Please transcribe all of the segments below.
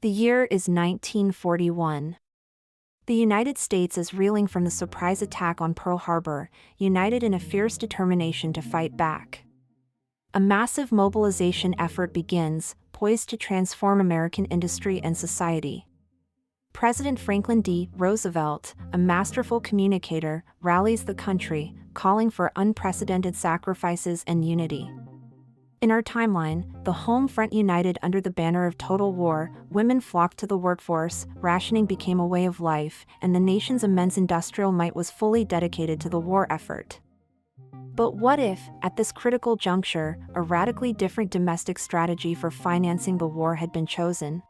The year is 1941. The United States is reeling from the surprise attack on Pearl Harbor, united in a fierce determination to fight back. A massive mobilization effort begins, poised to transform American industry and society. President Franklin D. Roosevelt, a masterful communicator, rallies the country, calling for unprecedented sacrifices and unity. In our timeline, the home front united under the banner of total war, women flocked to the workforce, rationing became a way of life, and the nation's immense industrial might was fully dedicated to the war effort. But what if, at this critical juncture, a radically different domestic strategy for financing the war had been chosen?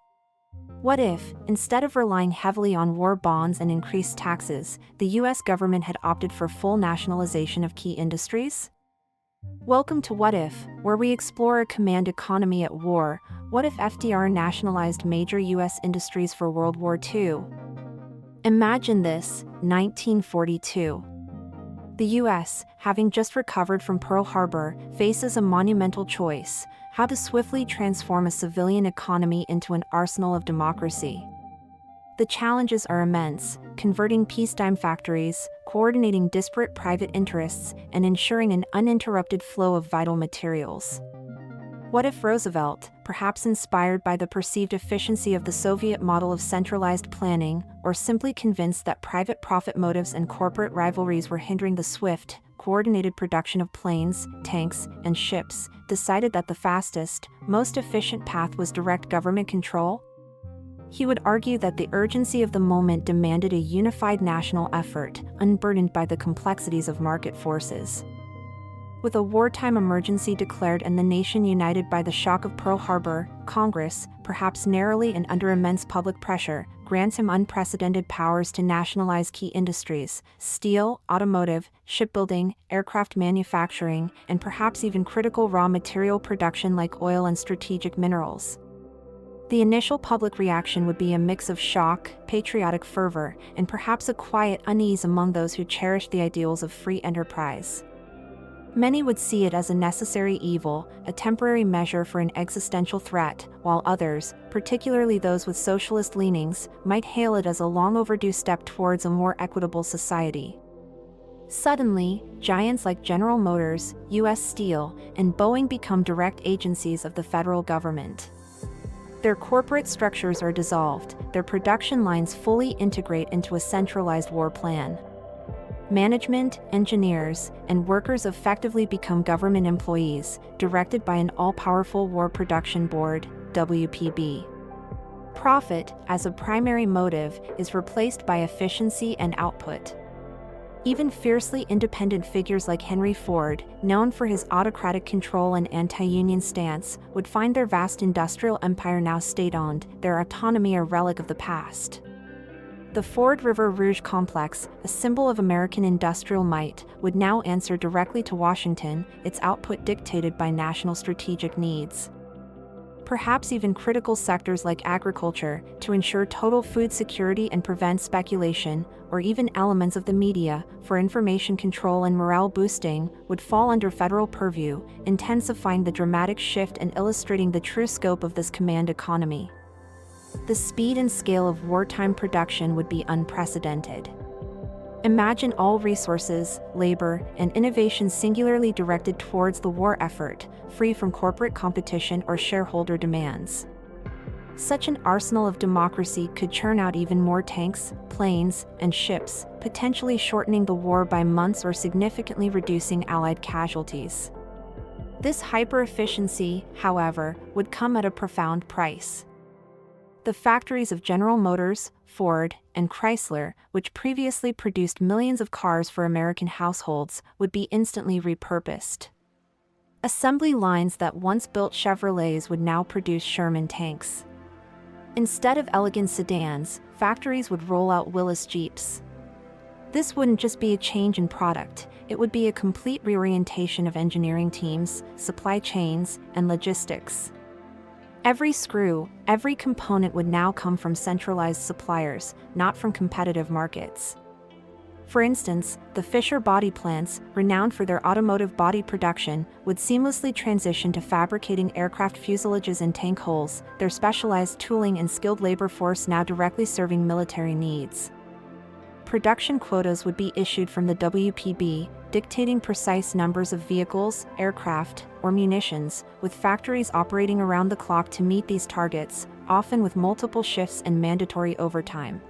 What if, instead of relying heavily on war bonds and increased taxes, the U.S. government had opted for full nationalization of key industries? Welcome to What If, where we explore a command economy at war. What if FDR nationalized major U.S. industries for World War II? Imagine this, 1942. The U.S., having just recovered from Pearl Harbor, faces a monumental choice: how to swiftly transform a civilian economy into an arsenal of democracy. The challenges are immense: converting peacetime factories, coordinating disparate private interests, and ensuring an uninterrupted flow of vital materials. What if Roosevelt, perhaps inspired by the perceived efficiency of the Soviet model of centralized planning, or simply convinced that private profit motives and corporate rivalries were hindering the swift, coordinated production of planes, tanks, and ships, decided that the fastest, most efficient path was direct government control? He would argue that the urgency of the moment demanded a unified national effort, unburdened by the complexities of market forces. With a wartime emergency declared and the nation united by the shock of Pearl Harbor, Congress, perhaps narrowly and under immense public pressure, grants him unprecedented powers to nationalize key industries: steel, automotive, shipbuilding, aircraft manufacturing, and perhaps even critical raw material production like oil and strategic minerals. The initial public reaction would be a mix of shock, patriotic fervor, and perhaps a quiet unease among those who cherished the ideals of free enterprise. Many would see it as a necessary evil, a temporary measure for an existential threat, while others, particularly those with socialist leanings, might hail it as a long overdue step towards a more equitable society. Suddenly, giants like General Motors, U.S. Steel, and Boeing become direct agencies of the federal government. Their corporate structures are dissolved, their production lines fully integrate into a centralized war plan. Management, engineers, and workers effectively become government employees, directed by an all-powerful War Production Board, WPB. Profit, as a primary motive, is replaced by efficiency and output. Even fiercely independent figures like Henry Ford, known for his autocratic control and anti-union stance, would find their vast industrial empire now state-owned, their autonomy a relic of the past. The Ford River Rouge complex, a symbol of American industrial might, would now answer directly to Washington, its output dictated by national strategic needs. Perhaps even critical sectors like agriculture, to ensure total food security and prevent speculation, or even elements of the media, for information control and morale boosting, would fall under federal purview, intensifying the dramatic shift and illustrating the true scope of this command economy. The speed and scale of wartime production would be unprecedented. Imagine all resources, labor, and innovation singularly directed towards the war effort, free from corporate competition or shareholder demands. Such an arsenal of democracy could churn out even more tanks, planes, and ships, potentially shortening the war by months or significantly reducing Allied casualties. This hyper-efficiency, however, would come at a profound price. The factories of General Motors, Ford, and Chrysler, which previously produced millions of cars for American households, would be instantly repurposed. Assembly lines that once built Chevrolets would now produce Sherman tanks. Instead of elegant sedans, factories would roll out Willys Jeeps. This wouldn't just be a change in product, it would be a complete reorientation of engineering teams, supply chains, and logistics. Every screw, every component would now come from centralized suppliers, not from competitive markets. For instance, the Fisher body plants, renowned for their automotive body production, would seamlessly transition to fabricating aircraft fuselages and tank hulls, their specialized tooling and skilled labor force now directly serving military needs. Production quotas would be issued from the WPB, dictating precise numbers of vehicles, aircraft, or munitions, with factories operating around the clock to meet these targets, often with multiple shifts and mandatory overtime.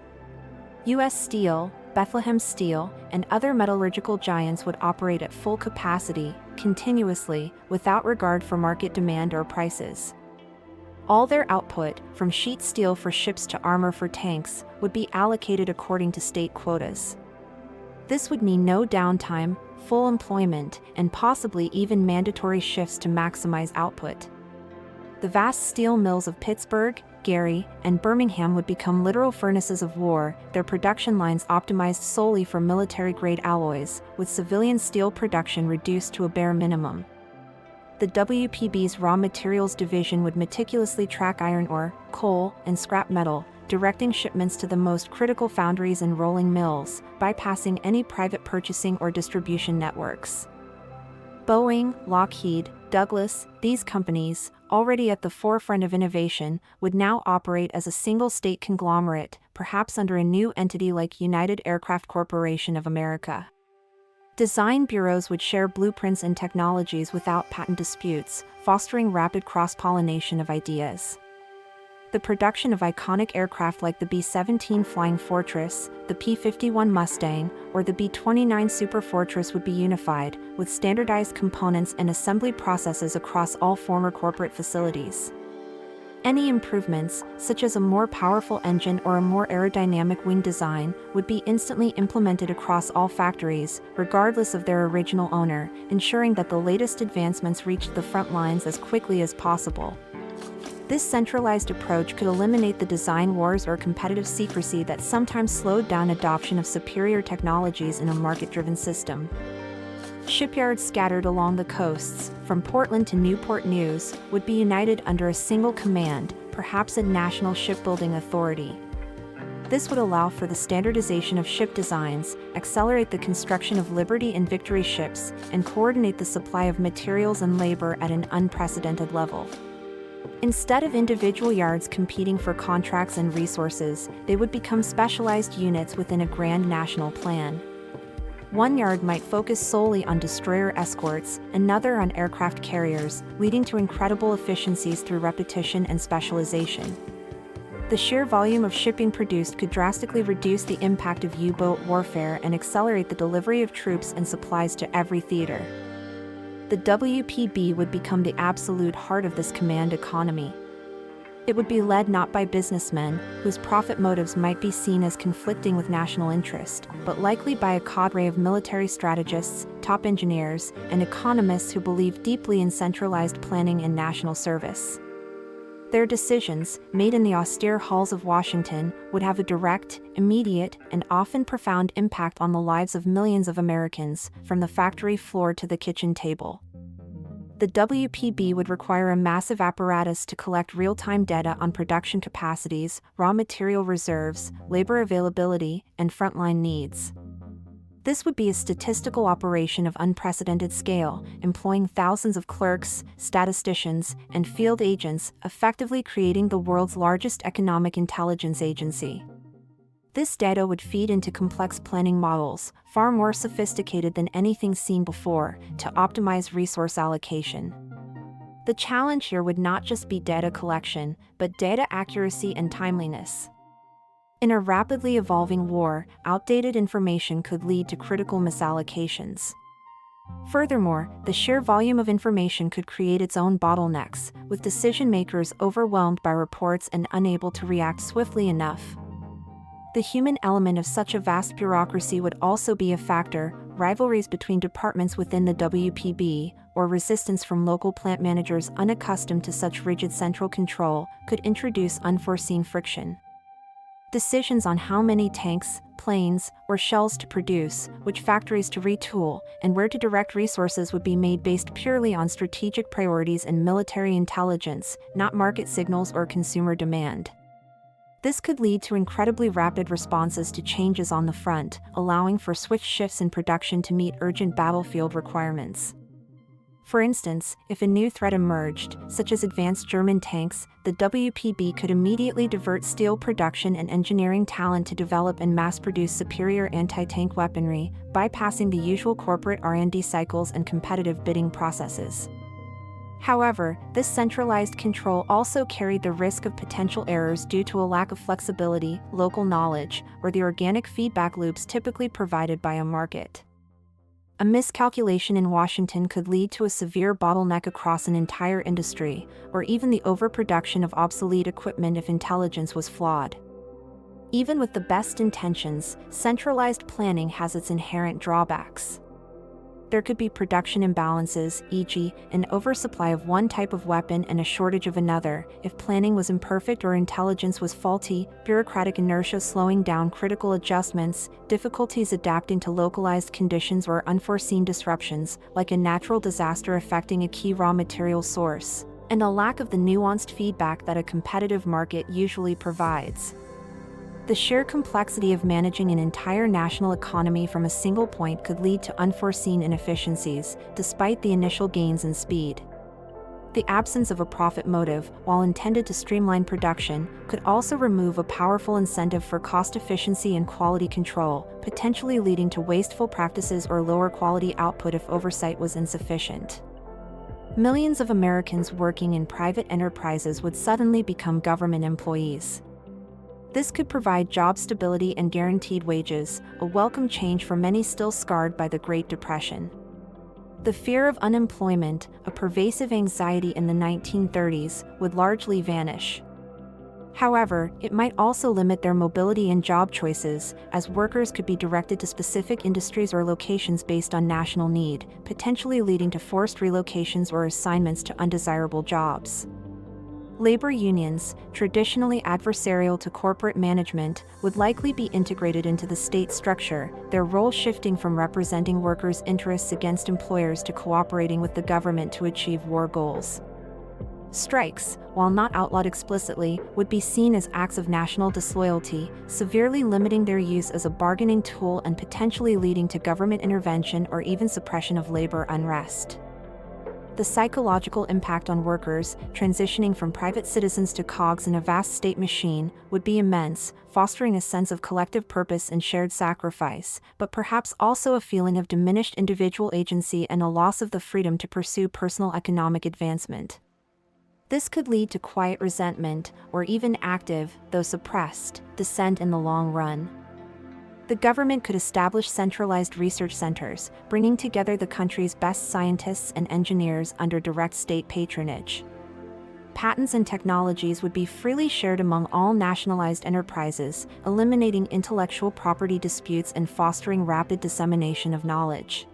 U.S. Steel, Bethlehem Steel, and other metallurgical giants would operate at full capacity, continuously, without regard for market demand or prices. All their output, from sheet steel for ships to armor for tanks, would be allocated according to state quotas. This would mean no downtime, full employment, and possibly even mandatory shifts to maximize output. The vast steel mills of Pittsburgh, Gary, and Birmingham would become literal furnaces of war, their production lines optimized solely for military-grade alloys, with civilian steel production reduced to a bare minimum. The WPB's Raw Materials Division would meticulously track iron ore, coal, and scrap metal, directing shipments to the most critical foundries and rolling mills, bypassing any private purchasing or distribution networks. Boeing, Lockheed, Douglas, these companies, already at the forefront of innovation, would now operate as a single-state conglomerate, perhaps under a new entity like United Aircraft Corporation of America. Design bureaus would share blueprints and technologies without patent disputes, fostering rapid cross-pollination of ideas. The production of iconic aircraft like the B-17 Flying Fortress, the P-51 Mustang, or the B-29 Superfortress would be unified, with standardized components and assembly processes across all former corporate facilities. Any improvements, such as a more powerful engine or a more aerodynamic wing design, would be instantly implemented across all factories, regardless of their original owner, ensuring that the latest advancements reached the front lines as quickly as possible. This centralized approach could eliminate the design wars or competitive secrecy that sometimes slowed down adoption of superior technologies in a market-driven system. Shipyards scattered along the coasts, from Portland to Newport News, would be united under a single command, perhaps a national shipbuilding authority. This would allow for the standardization of ship designs, accelerate the construction of Liberty and Victory ships, and coordinate the supply of materials and labor at an unprecedented level. Instead of individual yards competing for contracts and resources, they would become specialized units within a grand national plan. One yard might focus solely on destroyer escorts, another on aircraft carriers, leading to incredible efficiencies through repetition and specialization. The sheer volume of shipping produced could drastically reduce the impact of U-boat warfare and accelerate the delivery of troops and supplies to every theater. The WPB would become the absolute heart of this command economy. It would be led not by businessmen, whose profit motives might be seen as conflicting with national interest, but likely by a cadre of military strategists, top engineers, and economists who believe deeply in centralized planning and national service. Their decisions, made in the austere halls of Washington, would have a direct, immediate, and often profound impact on the lives of millions of Americans, from the factory floor to the kitchen table. The WPB would require a massive apparatus to collect real-time data on production capacities, raw material reserves, labor availability, and frontline needs. This would be a statistical operation of unprecedented scale, employing thousands of clerks, statisticians, and field agents, effectively creating the world's largest economic intelligence agency. This data would feed into complex planning models, far more sophisticated than anything seen before, to optimize resource allocation. The challenge here would not just be data collection, but data accuracy and timeliness. In a rapidly evolving war, outdated information could lead to critical misallocations. Furthermore, the sheer volume of information could create its own bottlenecks, with decision-makers overwhelmed by reports and unable to react swiftly enough. The human element of such a vast bureaucracy would also be a factor. Rivalries between departments within the WPB, or resistance from local plant managers unaccustomed to such rigid central control, could introduce unforeseen friction. Decisions on how many tanks, planes, or shells to produce, which factories to retool, and where to direct resources would be made based purely on strategic priorities and military intelligence, not market signals or consumer demand. This could lead to incredibly rapid responses to changes on the front, allowing for swift shifts in production to meet urgent battlefield requirements. For instance, if a new threat emerged, such as advanced German tanks, the WPB could immediately divert steel production and engineering talent to develop and mass-produce superior anti-tank weaponry, bypassing the usual corporate R&D cycles and competitive bidding processes. However, this centralized control also carried the risk of potential errors due to a lack of flexibility, local knowledge, or the organic feedback loops typically provided by a market. A miscalculation in Washington could lead to a severe bottleneck across an entire industry, or even the overproduction of obsolete equipment if intelligence was flawed. Even with the best intentions, centralized planning has its inherent drawbacks. There could be production imbalances, e.g., an oversupply of one type of weapon and a shortage of another, if planning was imperfect or intelligence was faulty, bureaucratic inertia slowing down critical adjustments, difficulties adapting to localized conditions or unforeseen disruptions, like a natural disaster affecting a key raw material source, and a lack of the nuanced feedback that a competitive market usually provides. The sheer complexity of managing an entire national economy from a single point could lead to unforeseen inefficiencies, despite the initial gains in speed. The absence of a profit motive, while intended to streamline production, could also remove a powerful incentive for cost efficiency and quality control, potentially leading to wasteful practices or lower quality output if oversight was insufficient. Millions of Americans working in private enterprises would suddenly become government employees. This could provide job stability and guaranteed wages, a welcome change for many still scarred by the Great Depression. The fear of unemployment, a pervasive anxiety in the 1930s, would largely vanish. However, it might also limit their mobility and job choices, as workers could be directed to specific industries or locations based on national need, potentially leading to forced relocations or assignments to undesirable jobs. Labor unions, traditionally adversarial to corporate management, would likely be integrated into the state structure, their role shifting from representing workers' interests against employers to cooperating with the government to achieve war goals. Strikes, while not outlawed explicitly, would be seen as acts of national disloyalty, severely limiting their use as a bargaining tool and potentially leading to government intervention or even suppression of labor unrest. The psychological impact on workers, transitioning from private citizens to cogs in a vast state machine, would be immense, fostering a sense of collective purpose and shared sacrifice, but perhaps also a feeling of diminished individual agency and a loss of the freedom to pursue personal economic advancement. This could lead to quiet resentment, or even active, though suppressed, dissent in the long run. The government could establish centralized research centers, bringing together the country's best scientists and engineers under direct state patronage. Patents and technologies would be freely shared among all nationalized enterprises, eliminating intellectual property disputes and fostering rapid dissemination of knowledge.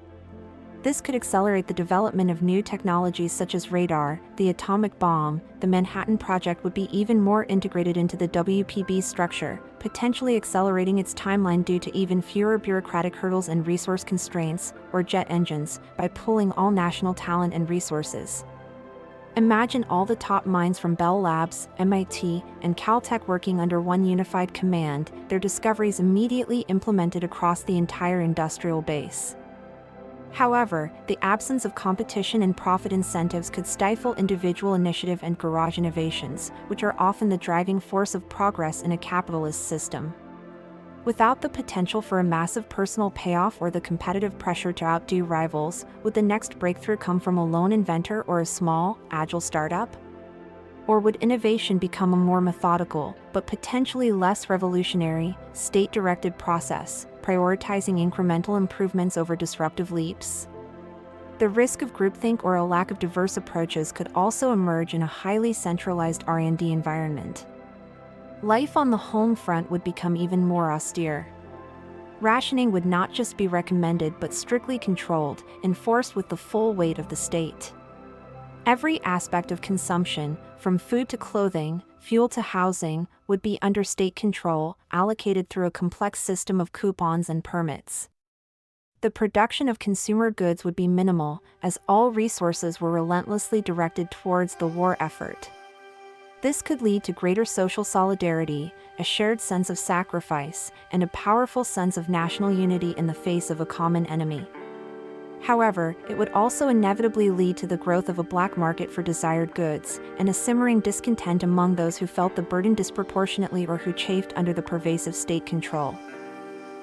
This could accelerate the development of new technologies such as radar, the atomic bomb. The Manhattan Project would be even more integrated into the WPB structure, potentially accelerating its timeline due to even fewer bureaucratic hurdles and resource constraints, or jet engines, by pooling all national talent and resources. Imagine all the top minds from Bell Labs, MIT, and Caltech working under one unified command, their discoveries immediately implemented across the entire industrial base. However, the absence of competition and profit incentives could stifle individual initiative and garage innovations, which are often the driving force of progress in a capitalist system. Without the potential for a massive personal payoff or the competitive pressure to outdo rivals, would the next breakthrough come from a lone inventor or a small, agile startup? Or would innovation become a more methodical, but potentially less revolutionary, state-directed process, prioritizing incremental improvements over disruptive leaps? The risk of groupthink or a lack of diverse approaches could also emerge in a highly centralized R&D environment. Life on the home front would become even more austere. Rationing would not just be recommended but strictly controlled, enforced with the full weight of the state. Every aspect of consumption, from food to clothing, fuel to housing, would be under state control, allocated through a complex system of coupons and permits. The production of consumer goods would be minimal, as all resources were relentlessly directed towards the war effort. This could lead to greater social solidarity, a shared sense of sacrifice, and a powerful sense of national unity in the face of a common enemy. However, it would also inevitably lead to the growth of a black market for desired goods, and a simmering discontent among those who felt the burden disproportionately or who chafed under the pervasive state control.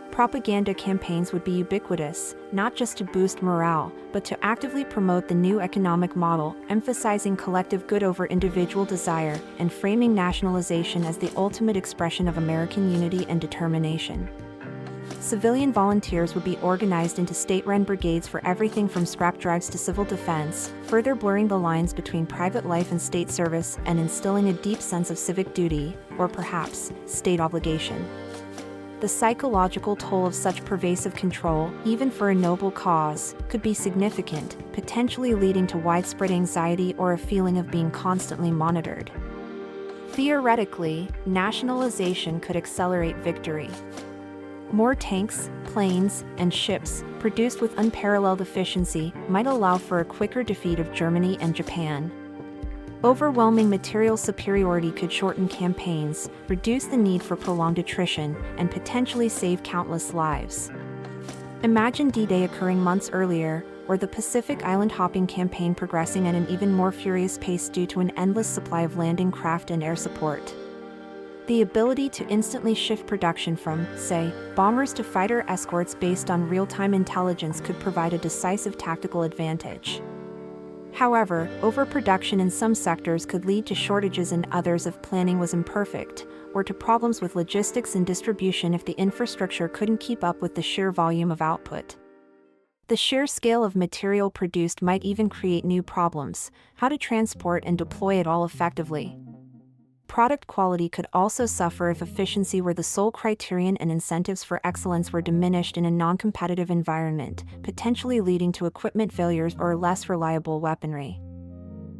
Propaganda campaigns would be ubiquitous, not just to boost morale, but to actively promote the new economic model, emphasizing collective good over individual desire, and framing nationalization as the ultimate expression of American unity and determination. Civilian volunteers would be organized into state-run brigades for everything from scrap drives to civil defense, further blurring the lines between private life and state service and instilling a deep sense of civic duty, or perhaps, state obligation. The psychological toll of such pervasive control, even for a noble cause, could be significant, potentially leading to widespread anxiety or a feeling of being constantly monitored. Theoretically, nationalization could accelerate victory. More tanks, planes, and ships, produced with unparalleled efficiency, might allow for a quicker defeat of Germany and Japan. Overwhelming material superiority could shorten campaigns, reduce the need for prolonged attrition, and potentially save countless lives. Imagine D-Day occurring months earlier, or the Pacific Island hopping campaign progressing at an even more furious pace due to an endless supply of landing craft and air support. The ability to instantly shift production from, say, bombers to fighter escorts based on real-time intelligence could provide a decisive tactical advantage. However, overproduction in some sectors could lead to shortages in others if planning was imperfect, or to problems with logistics and distribution if the infrastructure couldn't keep up with the sheer volume of output. The sheer scale of material produced might even create new problems: how to transport and deploy it all effectively. Product quality could also suffer if efficiency were the sole criterion and incentives for excellence were diminished in a non-competitive environment, potentially leading to equipment failures or less reliable weaponry.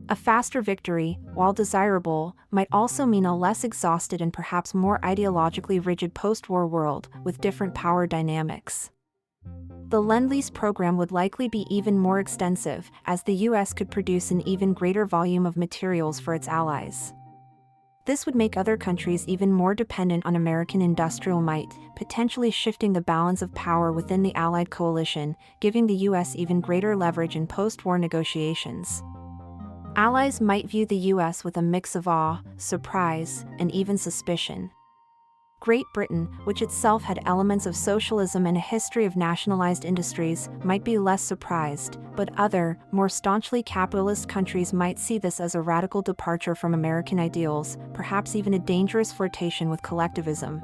A faster victory, while desirable, might also mean a less exhausted and perhaps more ideologically rigid post-war world, with different power dynamics. The Lend-Lease program would likely be even more extensive, as the US could produce an even greater volume of materials for its allies. This would make other countries even more dependent on American industrial might, potentially shifting the balance of power within the Allied coalition, giving the US even greater leverage in post-war negotiations. Allies might view the US with a mix of awe, surprise, and even suspicion. Great Britain, which itself had elements of socialism and a history of nationalized industries, might be less surprised, but other, more staunchly capitalist countries might see this as a radical departure from American ideals, perhaps even a dangerous flirtation with collectivism.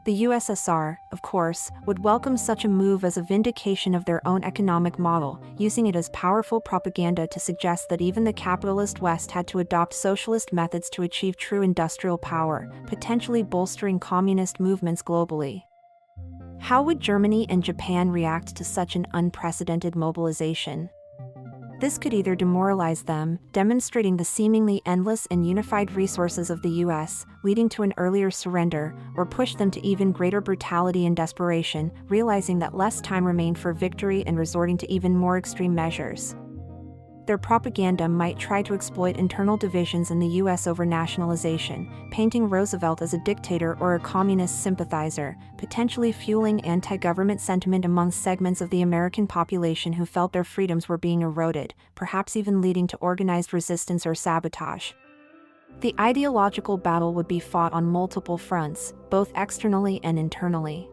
The USSR, of course, would welcome such a move as a vindication of their own economic model, using it as powerful propaganda to suggest that even the capitalist West had to adopt socialist methods to achieve true industrial power, potentially bolstering communist movements globally. How would Germany and Japan react to such an unprecedented mobilization? This could either demoralize them, demonstrating the seemingly endless and unified resources of the US, leading to an earlier surrender, or push them to even greater brutality and desperation, realizing that less time remained for victory and resorting to even more extreme measures. Their propaganda might try to exploit internal divisions in the US over nationalization, painting Roosevelt as a dictator or a communist sympathizer, potentially fueling anti-government sentiment among segments of the American population who felt their freedoms were being eroded, perhaps even leading to organized resistance or sabotage. The ideological battle would be fought on multiple fronts, both externally and internally.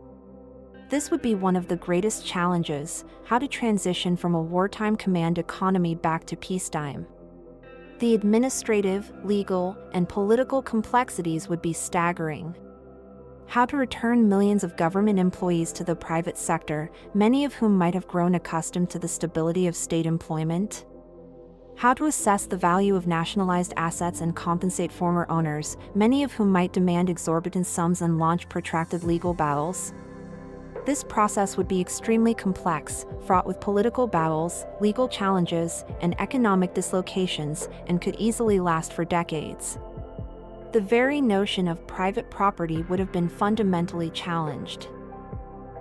This would be one of the greatest challenges: how to transition from a wartime command economy back to peacetime. The administrative, legal, and political complexities would be staggering. How to return millions of government employees to the private sector, many of whom might have grown accustomed to the stability of state employment? How to assess the value of nationalized assets and compensate former owners, many of whom might demand exorbitant sums and launch protracted legal battles? This process would be extremely complex, fraught with political battles, legal challenges, and economic dislocations, and could easily last for decades. The very notion of private property would have been fundamentally challenged.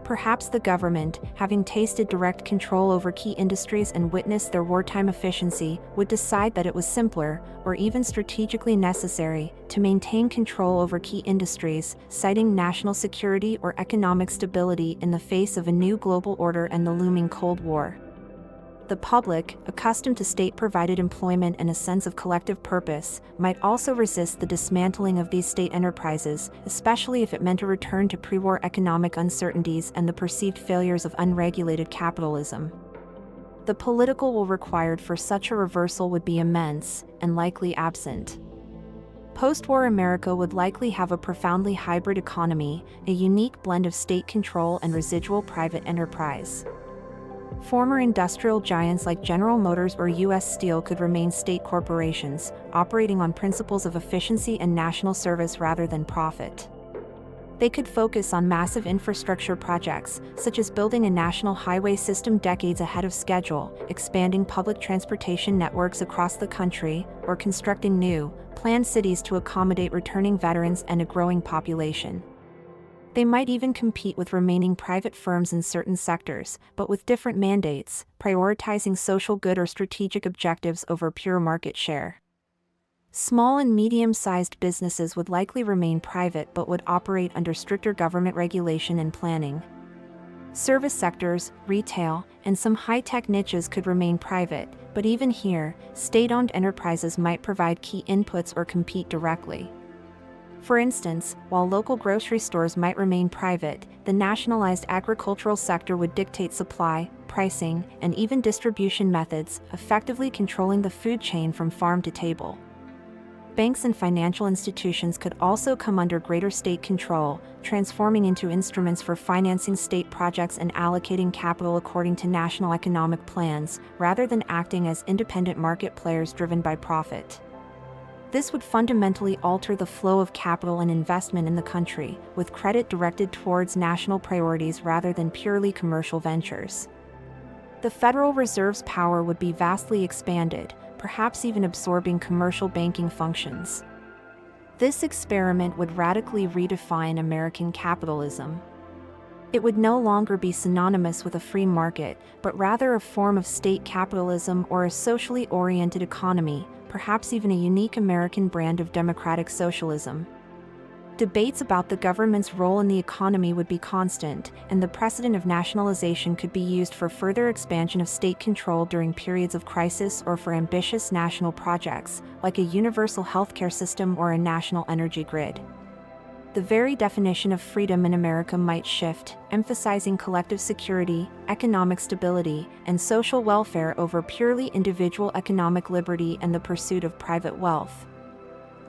Perhaps the government, having tasted direct control over key industries and witnessed their wartime efficiency, would decide that it was simpler, or even strategically necessary, to maintain control over key industries, citing national security or economic stability in the face of a new global order and the looming Cold War. The public, accustomed to state-provided employment and a sense of collective purpose, might also resist the dismantling of these state enterprises, especially if it meant a return to pre-war economic uncertainties and the perceived failures of unregulated capitalism. The political will required for such a reversal would be immense, and likely absent. Post-war America would likely have a profoundly hybrid economy, a unique blend of state control and residual private enterprise. Former industrial giants like General Motors or U.S. Steel could remain state corporations, operating on principles of efficiency and national service rather than profit. They could focus on massive infrastructure projects, such as building a national highway system decades ahead of schedule, expanding public transportation networks across the country, or constructing new, planned cities to accommodate returning veterans and a growing population. They might even compete with remaining private firms in certain sectors, but with different mandates, prioritizing social good or strategic objectives over pure market share. Small and medium-sized businesses would likely remain private but would operate under stricter government regulation and planning. Service sectors, retail, and some high-tech niches could remain private, but even here, state-owned enterprises might provide key inputs or compete directly. For instance, while local grocery stores might remain private, the nationalized agricultural sector would dictate supply, pricing, and even distribution methods, effectively controlling the food chain from farm to table. Banks and financial institutions could also come under greater state control, transforming into instruments for financing state projects and allocating capital according to national economic plans, rather than acting as independent market players driven by profit. This would fundamentally alter the flow of capital and investment in the country, with credit directed towards national priorities rather than purely commercial ventures. The Federal Reserve's power would be vastly expanded, perhaps even absorbing commercial banking functions. This experiment would radically redefine American capitalism. It would no longer be synonymous with a free market, but rather a form of state capitalism or a socially oriented economy, perhaps even a unique American brand of democratic socialism. Debates about the government's role in the economy would be constant, and the precedent of nationalization could be used for further expansion of state control during periods of crisis or for ambitious national projects, like a universal healthcare system or a national energy grid. The very definition of freedom in America might shift, emphasizing collective security, economic stability, and social welfare over purely individual economic liberty and the pursuit of private wealth.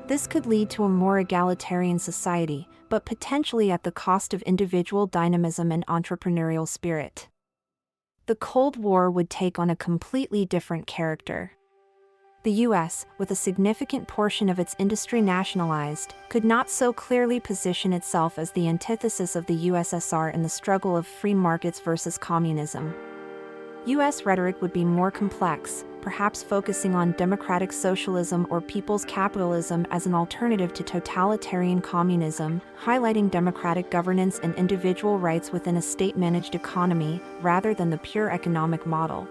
This could lead to a more egalitarian society, but potentially at the cost of individual dynamism and entrepreneurial spirit. The Cold War would take on a completely different character. The U.S., with a significant portion of its industry nationalized, could not so clearly position itself as the antithesis of the USSR in the struggle of free markets versus communism. U.S. rhetoric would be more complex, perhaps focusing on democratic socialism or people's capitalism as an alternative to totalitarian communism, highlighting democratic governance and individual rights within a state-managed economy, rather than the pure economic model.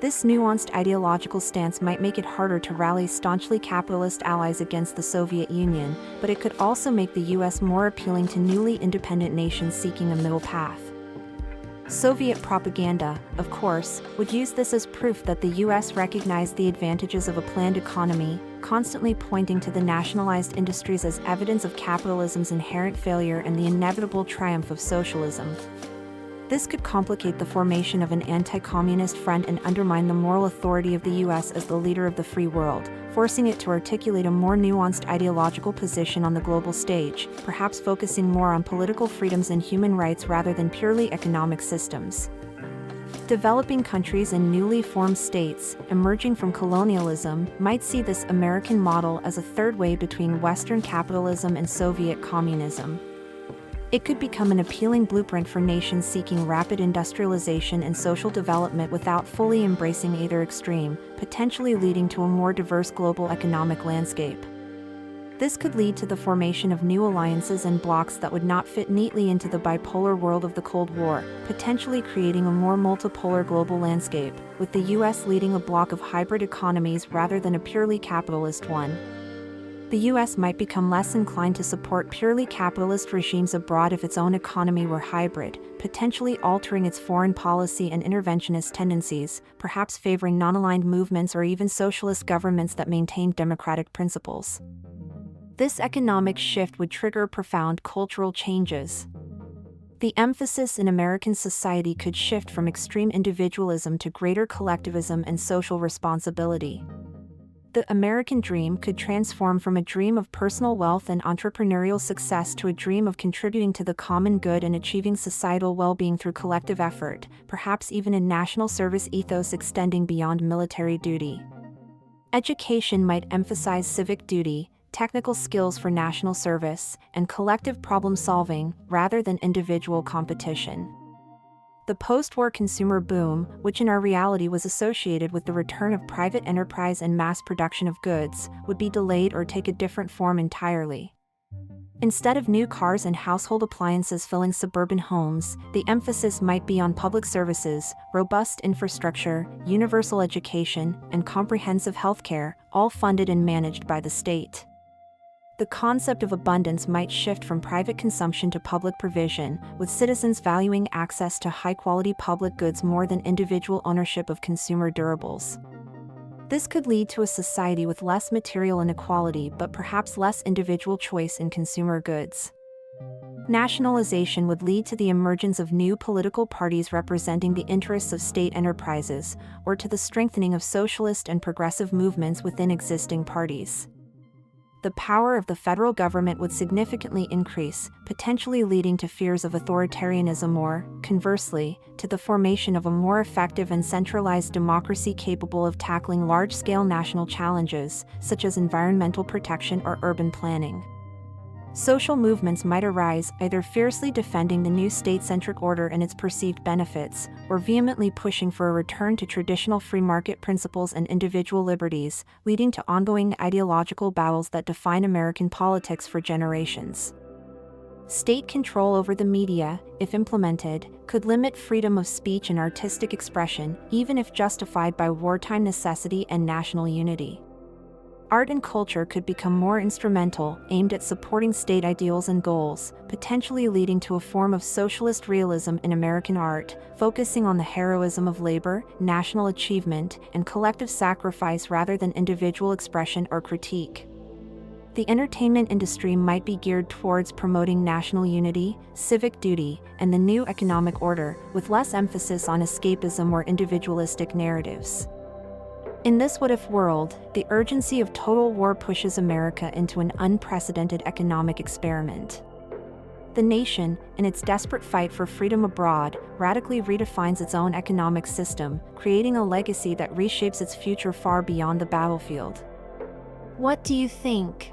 This nuanced ideological stance might make it harder to rally staunchly capitalist allies against the Soviet Union, but it could also make the U.S. more appealing to newly independent nations seeking a middle path. Soviet propaganda, of course, would use this as proof that the U.S. recognized the advantages of a planned economy, constantly pointing to the nationalized industries as evidence of capitalism's inherent failure and the inevitable triumph of socialism. This could complicate the formation of an anti-communist front and undermine the moral authority of the U.S. as the leader of the free world, forcing it to articulate a more nuanced ideological position on the global stage, perhaps focusing more on political freedoms and human rights rather than purely economic systems. Developing countries and newly formed states, emerging from colonialism, might see this American model as a third way between Western capitalism and Soviet communism. It could become an appealing blueprint for nations seeking rapid industrialization and social development without fully embracing either extreme, potentially leading to a more diverse global economic landscape. This could lead to the formation of new alliances and blocs that would not fit neatly into the bipolar world of the Cold War, potentially creating a more multipolar global landscape, with the US leading a bloc of hybrid economies rather than a purely capitalist one. The US might become less inclined to support purely capitalist regimes abroad if its own economy were hybrid, potentially altering its foreign policy and interventionist tendencies, perhaps favoring non-aligned movements or even socialist governments that maintain democratic principles. This economic shift would trigger profound cultural changes. The emphasis in American society could shift from extreme individualism to greater collectivism and social responsibility. The American dream could transform from a dream of personal wealth and entrepreneurial success to a dream of contributing to the common good and achieving societal well-being through collective effort, perhaps even a national service ethos extending beyond military duty. Education might emphasize civic duty, technical skills for national service, and collective problem-solving, rather than individual competition. The post-war consumer boom, which in our reality was associated with the return of private enterprise and mass production of goods, would be delayed or take a different form entirely. Instead of new cars and household appliances filling suburban homes, the emphasis might be on public services, robust infrastructure, universal education, and comprehensive healthcare, all funded and managed by the state. The concept of abundance might shift from private consumption to public provision, with citizens valuing access to high-quality public goods more than individual ownership of consumer durables. This could lead to a society with less material inequality but perhaps less individual choice in consumer goods. Nationalization would lead to the emergence of new political parties representing the interests of state enterprises, or to the strengthening of socialist and progressive movements within existing parties. The power of the federal government would significantly increase, potentially leading to fears of authoritarianism or, conversely, to the formation of a more effective and centralized democracy capable of tackling large-scale national challenges, such as environmental protection or urban planning. Social movements might arise, either fiercely defending the new state-centric order and its perceived benefits, or vehemently pushing for a return to traditional free market principles and individual liberties, leading to ongoing ideological battles that define American politics for generations. State control over the media, if implemented, could limit freedom of speech and artistic expression, even if justified by wartime necessity and national unity. Art and culture could become more instrumental, aimed at supporting state ideals and goals, potentially leading to a form of socialist realism in American art, focusing on the heroism of labor, national achievement, and collective sacrifice rather than individual expression or critique. The entertainment industry might be geared towards promoting national unity, civic duty, and the new economic order, with less emphasis on escapism or individualistic narratives. In this what-if world, the urgency of total war pushes America into an unprecedented economic experiment. The nation, in its desperate fight for freedom abroad, radically redefines its own economic system, creating a legacy that reshapes its future far beyond the battlefield. What do you think?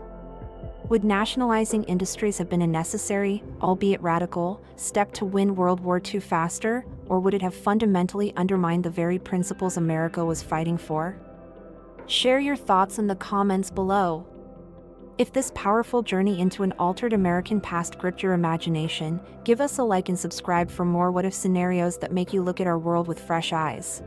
Would nationalizing industries have been a necessary, albeit radical, step to win World War II faster, or would it have fundamentally undermined the very principles America was fighting for? Share your thoughts in the comments below. If this powerful journey into an altered American past gripped your imagination, give us a like and subscribe for more what-if scenarios that make you look at our world with fresh eyes.